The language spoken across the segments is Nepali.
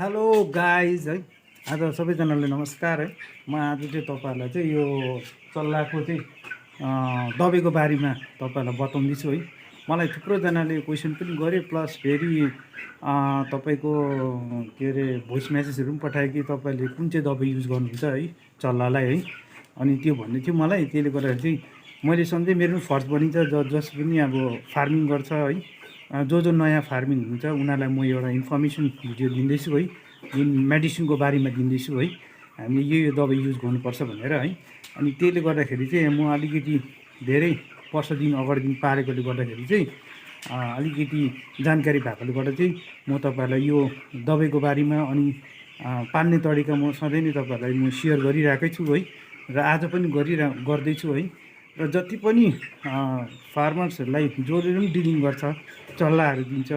हेलो गाइज है। आज सबैजनाले नमस्कार है। म आज चाहिँ तपाईँहरूलाई चाहिँ यो चल्लाको चाहिँ दबाईको बारेमा तपाईँहरूलाई बताउँदैछु है। मलाई थुप्रोजनाले क्वेसन पनि गरे प्लस फेरि तपाईँको के अरे भोइस मेसेजहरू पनि पठायो कि तपाईँले कुन चाहिँ दबाई युज गर्नुहुन्छ है चल्लालाई है। अनि त्यो भन्ने थियो मलाई, त्यसले गर्दाखेरि चाहिँ मैले सम्झेँ मेरो पनि फर्ज बनिन्छ जस पनि अब फार्मिङ गर्छ है। जो नयाँ फार्मिङ हुन्छ उनीहरूलाई म एउटा इन्फर्मेसन भिडियो दिँदैछु है, जुन मेडिसिनको बारेमा दिँदैछु है। हामीले यो दबाई युज गर्नुपर्छ भनेर है। अनि त्यसले गर्दाखेरि चाहिँ म अलिकति धेरै वर्षदेखि अगाडिदेखि पालेकोले गर्दाखेरि चाहिँ अलिकति जानकारी भएकोले गर्दा चाहिँ म तपाईँहरूलाई यो दबाईको बारेमा अनि पाल्ने तरिका म सधैँ नै तपाईँहरूलाई म सेयर गरिरहेकै छु है। र आज पनि गर्दैछु है। र जति पनि फार्मर्सहरूलाई जसले पनि डिलिङ गर्छ, चल्लाहरू दिन्छ,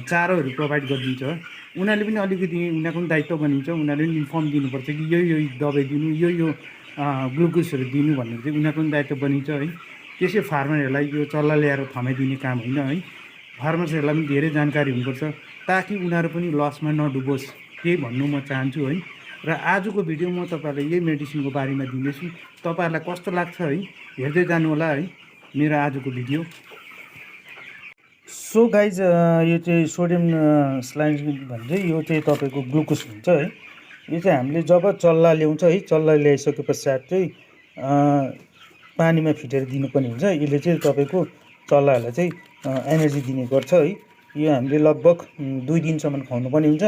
चारोहरू प्रोभाइड गरिदिन्छ, उनीहरूले पनि अलिकति उनीहरूको पनि दायित्व बनिन्छ। उनीहरूले पनि इन्फर्म दिनुपर्छ कि यो दबाई दिनु, यो ग्लुकोजहरू दिनु भनेर चाहिँ उनीहरूको पनि दायित्व बनिन्छ है। त्यसै फार्मरहरूलाई यो चल्ला ल्याएर थमाइदिने काम होइन है। फार्मर्सहरूलाई पनि धेरै जानकारी हुनुपर्छ ताकि उनीहरू पनि लसमा नडुबोस्, त्यही भन्नु म चाहन्छु है। र आजको भिडियो म तपाईँहरूलाई यही मेडिसिनको बारेमा दिँदैछु। तपाईँहरूलाई कस्तो लाग्छ है, हेर्दै जानु होला है मेरो आजको भिडियो। सो गाइज, यो चाहिँ सोडियम स्लाइड भन्छ, यो चाहिँ तपाईँको ग्लुकोज हुन्छ है। यो चाहिँ हामीले जब चल्ला ल्याउँछ है, चल्ला ल्याइसके पश्चात चाहिँ पानीमा फिटेर दिनुपर्ने हुन्छ। यसले चाहिँ तपाईँको चल्लाहरूलाई चाहिँ एनर्जी दिने गर्छ है। यो हामीले लगभग 2 दिनसम्म खुवाउनुपर्ने हुन्छ।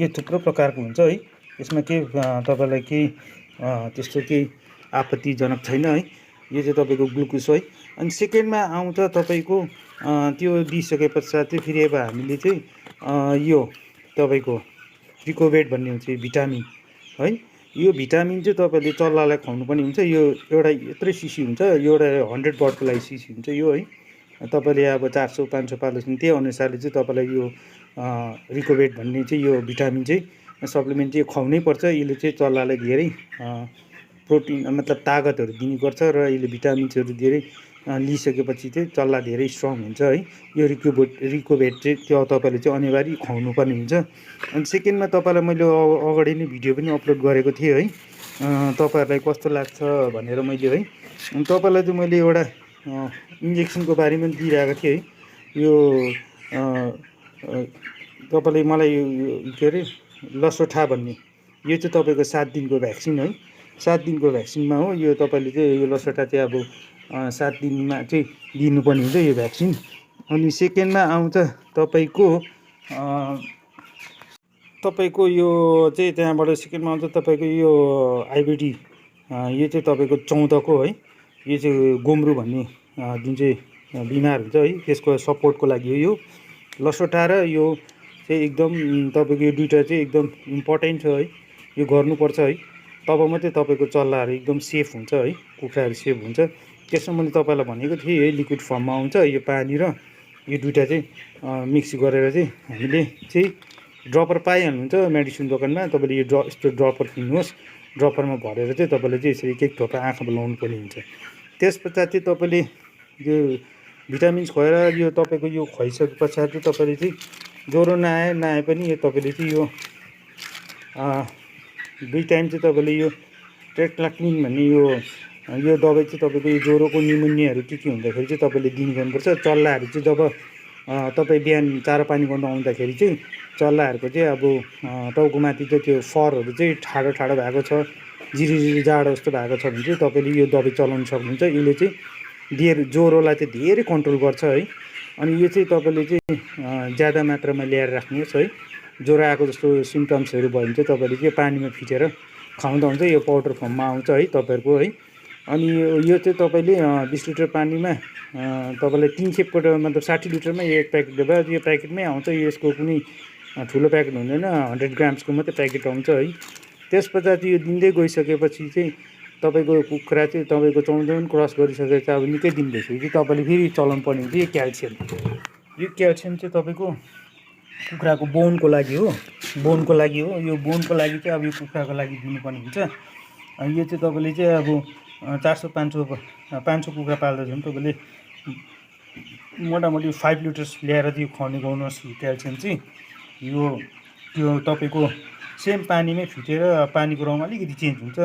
यो थुप्रो प्रकारको हुन्छ है, यसमा केही तपाईँलाई केही त्यस्तो केही आपत्तिजनक छैन है। यो चाहिँ तपाईँको ग्लुकोज है। अनि सेकेन्डमा आउँछ तपाईँको त्यो दिइसके पश्चात चाहिँ फेरि अब हामीले चाहिँ यो तपाईँको रिकोभेट भन्ने हुन्छ भिटामिन है। यो भिटामिन चाहिँ तपाईँले चल्लालाई खुवाउनु पनि हुन्छ। यो एउटा यत्रै सिसी हुन्छ, एउटा 100 वाटको लागि सिसी हुन्छ यो है। तपाईँले अब 400-500 पाल्दैछन् त्यही अनुसारले चाहिँ तपाईँलाई यो रिकोभेट भन्ने चाहिँ यो भिटामिन चाहिँ सप्लिमेन्ट चाहिँ खुवाउनै पर्छ। यसले चाहिँ चल्लालाई धेरै प्रोटिन मतलब तागतहरू दिने गर्छ र यसले भिटामिन्सहरू धेरै लिइसकेपछि चाहिँ चल्ला धेरै स्ट्रङ हुन्छ है। यो रिकोभेट चाहिँ त्यो तपाईँले चाहिँ अनिवार्य खुवाउनु पर्ने हुन्छ। अनि सेकेन्डमा तपाईँलाई मैले अगाडि नै भिडियो पनि अपलोड गरेको थिएँ है, तपाईँहरूलाई कस्तो लाग्छ भनेर मैले है। अनि तपाईँलाई चाहिँ मैले एउटा इन्जेक्सनको बारेमा दिइरहेको थिएँ है। यो तपाईँले मलाई के अरे लसोठा भन्ने, यो चाहिँ तपाईँको 7 दिनको भ्याक्सिन है। 7 दिनको भ्याक्सिनमा हो यो। तपाईँले चाहिँ यो लसोठा चाहिँ अब 7 दिनमा चाहिँ दिनुपर्ने हुन्छ यो भ्याक्सिन। अनि सेकेन्डमा आउँछ तपाईँको यो चाहिँ त्यहाँबाट सेकेन्डमा आउँछ तपाईँको यो आइबिडी, यो चाहिँ तपाईँको 14 को है। यो चाहिँ गोम्रु भन्ने जुन चाहिँ बिमार हुन्छ है, त्यसको सपोर्टको लागि हो यो लसोठा। र यो चाहिँ एकदम तपाईँको यो दुइटा चाहिँ एकदम इम्पोर्टेन्ट छ है, यो गर्नुपर्छ है। तब मात्रै तपाईँको चल्लाहरू एकदम सेफ हुन्छ है, कुखुराहरू सेफ हुन्छ। त्यसमा मैले तपाईँलाई भनेको थिएँ है, लिक्विड फर्ममा आउँछ यो पानी र यो दुइटा चाहिँ मिक्स गरेर चाहिँ हामीले चाहिँ ड्रपर पाइहाल्नुहुन्छ मेडिसिन दोकानमा। तपाईँले यो यस्तो ड्रपर किन्नुहोस्, ड्रपरमा भरेर चाहिँ तपाईँले चाहिँ यसरी एक थोपा आँखामा लाउनु पर्ने हुन्छ। त्यस पश्चात चाहिँ तपाईँले यो भिटामिन्स खुवाएर यो तपाईँको यो खुवाइसके पश्चात चाहिँ तपाईँले चाहिँ ज्वरो नआए पनि यो तपाईँले चाहिँ यो 2 टाइम चाहिँ तपाईँले यो टेट्राक्लिन भन्ने यो दबाई चाहिँ तपाईँको यो ज्वरोको निमोनियाहरू के हुँदाखेरि चाहिँ तपाईँले दिने गर्नुपर्छ। चल्लाहरू चाहिँ जब तपाईँ बिहान चारो पानी गर्नु आउँदाखेरि चाहिँ चल्लाहरूको चाहिँ अब टाउको माथि चाहिँ त्यो फरहरू चाहिँ ठाडो भएको छ, जिरी जाडो जस्तो भएको छ भने चाहिँ तपाईँले यो दबाई चलाउनु सक्नुहुन्छ। यसले चाहिँ ज्वरोलाई चाहिँ धेरै कन्ट्रोल गर्छ है। अनि यो चाहिँ तपाईँले चाहिँ ज्यादा मात्रामा ल्याएर राख्नुहोस् है। ज्वरो आएको जस्तो सिम्टम्सहरू भयो भने चाहिँ तपाईँले चाहिँ पानीमा फिटेर खुवाउँदा हुन्छ। यो पाउडर फर्ममा आउँछ है तपाईँहरूको है। अनि यो चाहिँ तपाईँले 20 लिटर पानीमा तपाईँलाई 3 खेपको मतलब 60 लिटरमा एक प्याकेट भयो। यो प्याकेटमै आउँछ, यसको कुनै ठुलो प्याकेट हुँदैन, 100 ग्राम्सको मात्रै प्याकेट आउँछ है। त्यस पछाडि यो दिँदै गइसकेपछि चाहिँ तपाईँको कुखुरा चाहिँ तपाईँको 14 दिन क्रस गरिसकेपछि अब निकै दिन भइसकेपछि तपाईँले फेरि चलाउनु पर्ने हुन्छ यो क्याल्सियम। यो क्याल्सियम चाहिँ तपाईँको कुखुराको बोनको लागि हो, बोनको लागि हो। यो बोनको लागि चाहिँ अब यो कुखुराको लागि दिनुपर्ने हुन्छ। यो चाहिँ तपाईँले चाहिँ अब 400-500 कुखुरा पाल्दैछ भने तपाईँले मोटामोटी 5 लिटर्स ल्याएर चाहिँ खुवाउने गर्नुहोस् क्याल्सियम चाहिँ। यो त्यो तपाईँको सेम पानीमै फिटेर पानीको रङ अलिकति चेन्ज हुन्छ,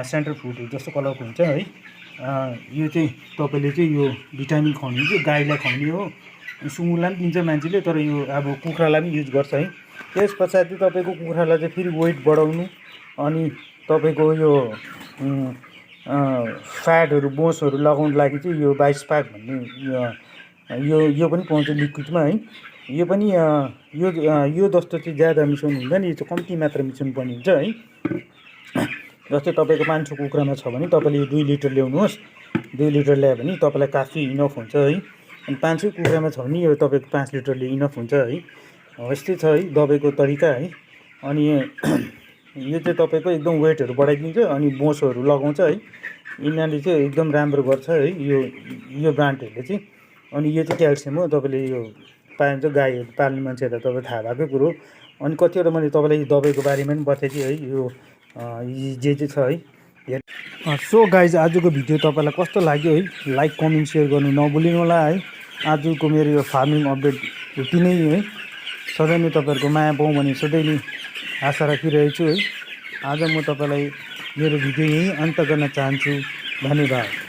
सेन्टर फ्रुटहरू जस्तो कलरको हुन्छ है। यो चाहिँ तपाईँले चाहिँ यो भिटामिन खुवाउने चाहिँ गाईलाई खुवाउने हो, सुँगुरलाई पनि दिन्छ मान्छेले, तर यो अब कुखुरालाई पनि युज गर्छ है। त्यस पछाडि तपाईँको कुखुरालाई चाहिँ फेरि वेट बढाउनु, अनि तपाईँको यो फ्याटहरू बोन्सहरू लगाउनु लागि चाहिँ यो 22 पाक भन्ने यो पनि पाउँछ लिक्विडमा है। यो पनि यो जस्तो चाहिँ ज्यादा मिसाउनु हुँदैन, यो चाहिँ कम्ती मात्रा मिसाउनु पर्ने हुन्छ है। जस्तै तपाईँको 500 कुखुरामा छ भने तपाईँले यो 2 लिटर ल्याउनुहोस्, 2 लिटर ल्यायो भने तपाईँलाई काफी इनफ हुन्छ है। अनि 500 कुखुरामा छ भने यो तपाईँको 5 लिटरले इनफ हुन्छ है। यस्तै छ है दबाईको तरिका है। अनि यो चाहिँ तपाईँको एकदम वेटहरू बढाइदिन्छ अनि बोसोहरू लगाउँछ है। यिनीहरूले चाहिँ एकदम राम्रो गर्छ है यो ब्रान्डहरूले चाहिँ। अनि यो चाहिँ क्याल्सियम हो, तपाईँले यो पाइन्छ गाईहरू पाल्ने मान्छेहरूलाई तपाईँ थाहा भएकै कुरो। अनि कतिवटा मैले तपाईँलाई दबाईको बारेमा पनि बताइदिएँ है, यो जे छ है। सो गाइज आजको भिडियो तपाईँलाई कस्तो लाग्यो है, लाइक कमेन्ट सेयर गर्नु नभुलिनु होला है। आजको मेरो यो फार्मिङ अपडेट यति नै है। सधैँ नै तपाईँहरूको माया पाऊँ भने सधैँ नै आशा राखिरहेछु है। आज म तपाईँलाई मेरो भिडियो यहीँ अन्त गर्न चाहन्छु। धन्यवाद।